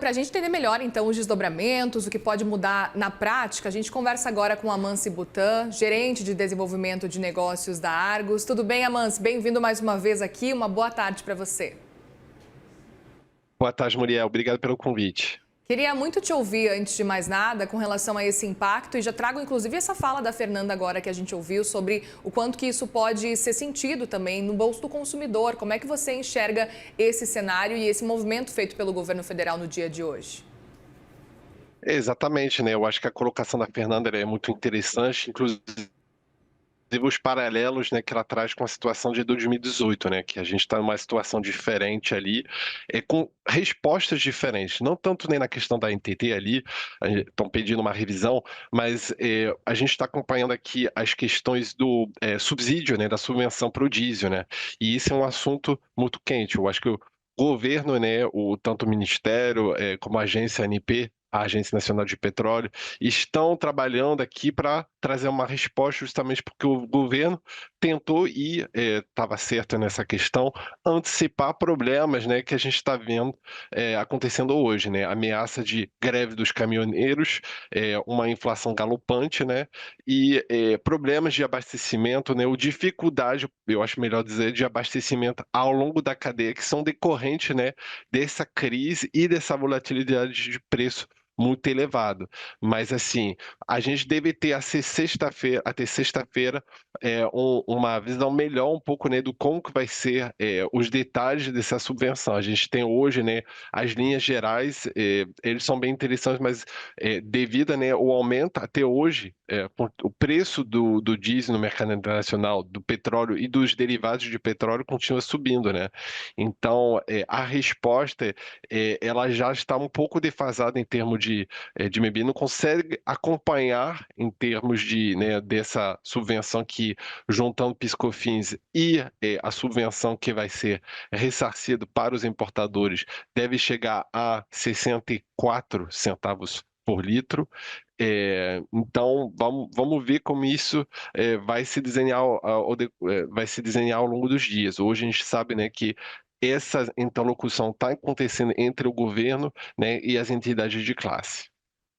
Para a gente entender melhor, então, os desdobramentos, o que pode mudar na prática, a gente conversa agora com Amâncio Butan, gerente de desenvolvimento de negócios da Argos. Tudo bem, Amâncio? Bem-vindo mais uma vez aqui. Uma boa tarde para você. Boa tarde, Muriel. Obrigado pelo convite. Queria muito te ouvir, antes de mais nada, com relação a esse impacto e já trago, inclusive, essa fala da Fernanda agora que a gente ouviu sobre o quanto que isso pode ser sentido também no bolso do consumidor. Como é que você enxerga esse cenário e esse movimento feito pelo governo federal no dia de hoje? Exatamente, né? Eu acho que a colocação da Fernanda é muito interessante, inclusive os paralelos, né, que ela traz com a situação de 2018, né? Que a gente está numa situação diferente ali, com respostas diferentes. Não tanto nem na questão da NTT ali, estão pedindo uma revisão, mas a gente está acompanhando aqui as questões do subsídio, né, da subvenção para o diesel, né? E isso é um assunto muito quente. Eu acho que o governo, né, tanto o Ministério como a agência ANP, a Agência Nacional de Petróleo, estão trabalhando aqui para trazer uma resposta, justamente porque o governo tentou e estava certo nessa questão, antecipar problemas, né, que a gente está vendo acontecendo hoje, né? Ameaça de greve dos caminhoneiros, uma inflação galopante, né? E problemas de abastecimento, né? Ou dificuldade, eu acho melhor dizer, de abastecimento ao longo da cadeia, que são decorrentes, né, dessa crise e dessa volatilidade de preço muito elevado. Mas assim, a gente deve ter até sexta-feira uma visão melhor um pouco, né, do como que vai ser os detalhes dessa subvenção. A gente tem hoje, né, as linhas gerais, eles são bem interessantes, mas devido, né, o aumento até hoje, o preço do diesel no mercado internacional, do petróleo e dos derivados de petróleo continua subindo, né? Então, a resposta, ela já está um pouco defasada em termos de MEB, não consegue acompanhar em termos de, né, dessa subvenção que, juntando PIS/COFINS e a subvenção que vai ser ressarcido para os importadores, deve chegar a 64 centavos por litro. Então, vamos ver como isso vai se desenhar vai se desenhar ao longo dos dias. Hoje a gente sabe, né, que essa interlocução está acontecendo entre o governo, né, e as entidades de classe.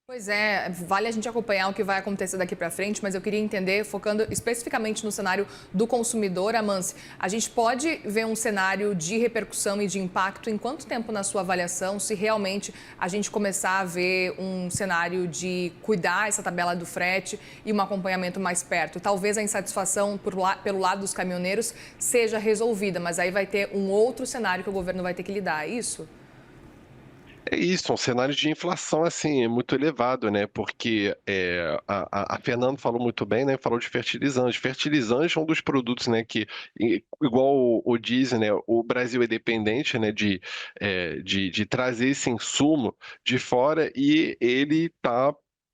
Pois é, vale a gente acompanhar o que vai acontecer daqui para frente, mas eu queria entender, focando especificamente no cenário do consumidor, Amâncio, a gente pode ver um cenário de repercussão e de impacto em quanto tempo na sua avaliação, se realmente a gente começar a ver um cenário de cuidar essa tabela do frete e um acompanhamento mais perto? Talvez a insatisfação pelo lado dos caminhoneiros seja resolvida, mas aí vai ter um outro cenário que o governo vai ter que lidar, é isso? É isso, um cenário de inflação, assim, é muito elevado, né? Porque a Fernanda falou muito bem, né? Falou de fertilizantes. Fertilizante é um dos produtos, né? Igual o diesel, né? O Brasil é dependente, né? De trazer esse insumo de fora e ele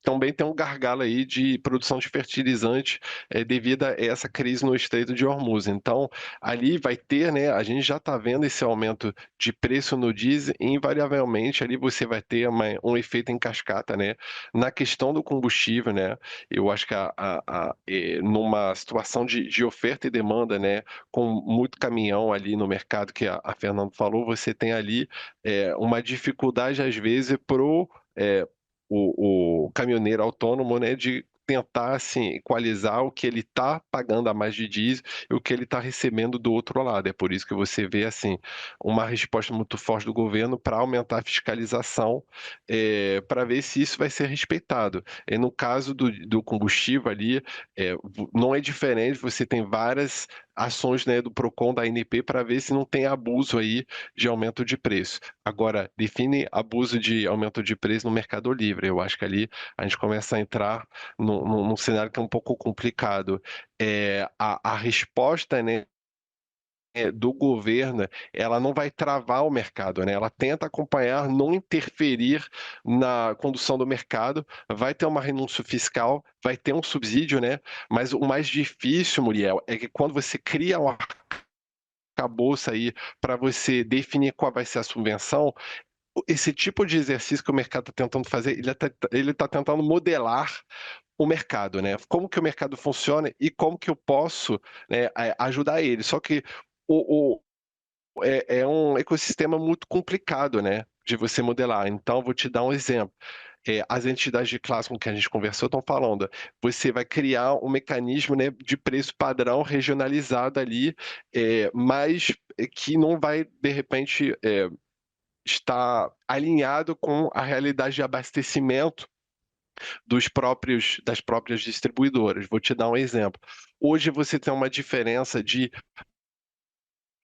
também tem um gargalo aí de produção de fertilizante devido a essa crise no Estreito de Hormuz. Então, ali vai ter, né? A gente já está vendo esse aumento de preço no diesel, e invariavelmente ali você vai ter um efeito em cascata, né? Na questão do combustível, né? Eu acho que numa situação de oferta e demanda, né? Com muito caminhão ali no mercado, que a Fernanda falou, você tem ali uma dificuldade, às vezes, o caminhoneiro autônomo, né? De tentar assim equalizar o que ele está pagando a mais de diesel e o que ele está recebendo do outro lado. É por isso que você vê assim uma resposta muito forte do governo para aumentar a fiscalização, para ver se isso vai ser respeitado. E no caso do combustível ali, não é diferente, você tem várias ações, né, do Procon, da ANP, para ver se não tem abuso aí de aumento de preço. Agora, define abuso de aumento de preço no Mercado Livre. Eu acho que ali a gente começa a entrar num cenário que é um pouco complicado. A resposta, né, do governo, ela não vai travar o mercado, né? Ela tenta acompanhar, não interferir na condução do mercado, vai ter uma renúncia fiscal, vai ter um subsídio, né? Mas o mais difícil, Muriel, é que quando você cria um arcabouço aí para você definir qual vai ser a subvenção, esse tipo de exercício que o mercado está tentando fazer, ele tá tentando modelar o mercado, né? Como que o mercado funciona e como que eu posso, né, ajudar ele. Só que o, é um ecossistema muito complicado, né? de você modelar. Então, vou te dar um exemplo. As entidades de classe com que a gente conversou estão falando, você vai criar um mecanismo, né, de preço padrão regionalizado ali, mas que não vai, de repente, estar alinhado com a realidade de abastecimento das próprias distribuidoras. Vou te dar um exemplo. Hoje você tem uma diferença de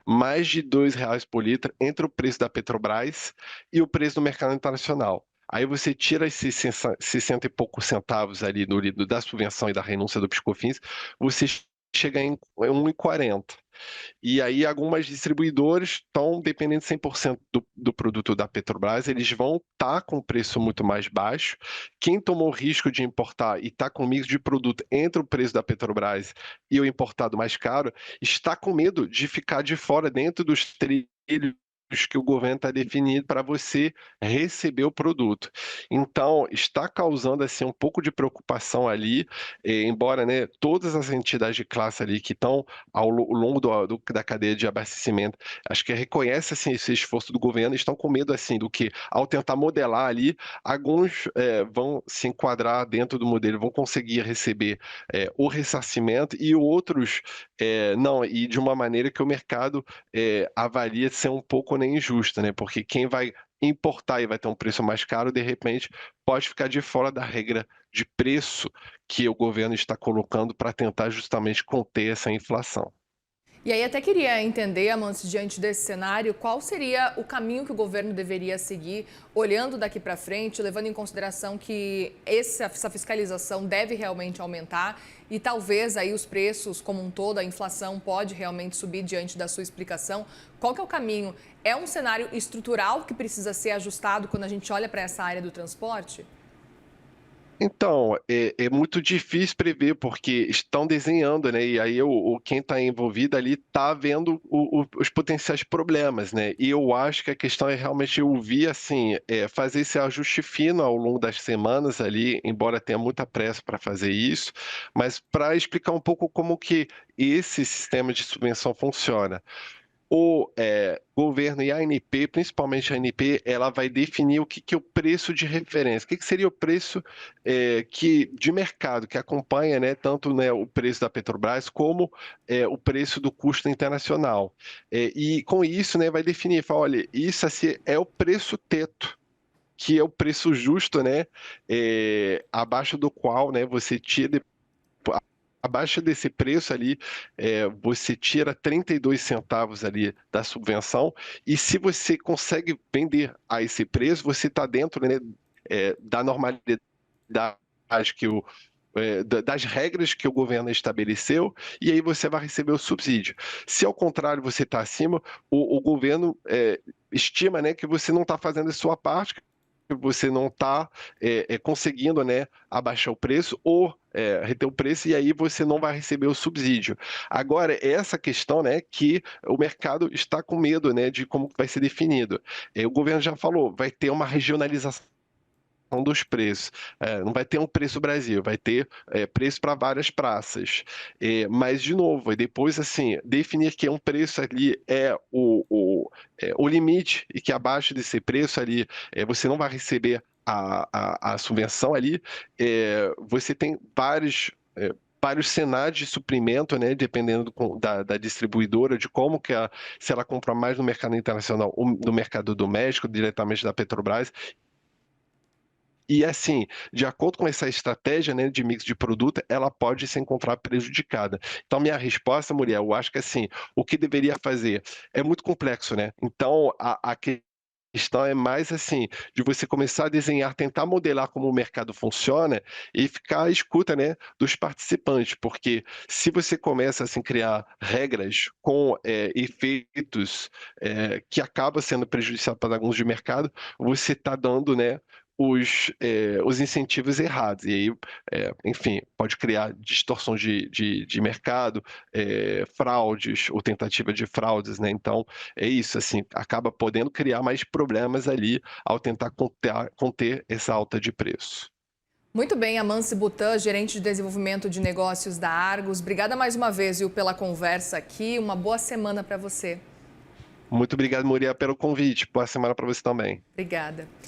mais de R$ 2 por litro entre o preço da Petrobras e o preço do mercado internacional. Aí você tira esses 60 e poucos centavos ali da subvenção e da renúncia do PiscoFins, você chega em 1,40. E aí algumas distribuidoras estão dependendo 100% do produto da Petrobras, eles vão estar com preço muito mais baixo. Quem tomou o risco de importar e está com mix de produto entre o preço da Petrobras e o importado mais caro, está com medo de ficar de fora dentro dos trilhos que o governo está definindo para você receber o produto. Então, está causando assim um pouco de preocupação ali, embora, né, todas as entidades de classe ali que estão ao longo da cadeia de abastecimento, acho que reconhece assim esse esforço do governo, estão com medo assim do que ao tentar modelar ali, alguns vão se enquadrar dentro do modelo, vão conseguir receber o ressarcimento e outros não, e de uma maneira que o mercado avalia ser um pouco, né, injusta, né? Porque quem vai importar e vai ter um preço mais caro, de repente, pode ficar de fora da regra de preço que o governo está colocando para tentar justamente conter essa inflação. E aí até queria entender, Amâncio, diante desse cenário, qual seria o caminho que o governo deveria seguir, olhando daqui para frente, levando em consideração que essa fiscalização deve realmente aumentar e talvez aí os preços como um todo, a inflação pode realmente subir diante da sua explicação. Qual que é o caminho? É um cenário estrutural que precisa ser ajustado quando a gente olha para essa área do transporte? Então, é muito difícil prever, porque estão desenhando, né? E aí quem está envolvido ali está vendo os potenciais problemas, né? E eu acho que a questão é realmente ouvir, assim, fazer esse ajuste fino ao longo das semanas ali, embora tenha muita pressa para fazer isso, mas para explicar um pouco como que esse sistema de subvenção funciona. O governo e a ANP, principalmente a ANP, ela vai definir o que é o preço de referência. O que seria o preço de mercado, que acompanha, né, tanto, né, o preço da Petrobras como o preço do custo internacional. E com isso, né, vai definir, fala, olha, isso assim, é o preço teto, que é o preço justo, né, abaixo do qual, né, você tira abaixo desse preço ali, você tira 32 centavos ali da subvenção, e se você consegue vender a esse preço, você está dentro, né, da normalidade que das regras que o governo estabeleceu, e aí você vai receber o subsídio. Se ao contrário você está acima, o governo estima, né, que você não está fazendo a sua parte, que você não está conseguindo, né, abaixar o preço ou reter o preço, e aí você não vai receber o subsídio. Agora, essa questão, né, que o mercado está com medo, né, de como vai ser definido. O governo já falou, vai ter uma regionalização dos preços. Não vai ter um preço Brasil, vai ter preço para várias praças. Mas, de novo, e depois, assim, definir que um preço ali é o limite e que abaixo desse preço ali você não vai receber a subvenção ali, você tem vários cenários de suprimento, né, dependendo da distribuidora, de como que se ela compra mais no mercado internacional ou no mercado doméstico, diretamente da Petrobras. E assim, de acordo com essa estratégia, né, de mix de produto, ela pode se encontrar prejudicada. Então, minha resposta, Muriel, eu acho que assim, o que deveria fazer é muito complexo, né? Então, a questão é mais assim, de você começar a desenhar, tentar modelar como o mercado funciona e ficar à escuta, né, dos participantes, porque se você começa assim, a criar regras com efeitos que acabam sendo prejudiciais para alguns de mercado, você está dando, né, os incentivos errados. E aí, enfim, pode criar distorção de mercado, fraudes ou tentativa de fraudes, né? Então, é isso, assim, acaba podendo criar mais problemas ali ao tentar conter essa alta de preço. Muito bem, Amâncio Butan, gerente de desenvolvimento de negócios da Argos. Obrigada mais uma vez, viu, pela conversa aqui. Uma boa semana para você. Muito obrigado, Muriel, pelo convite. Boa semana para você também. Obrigada.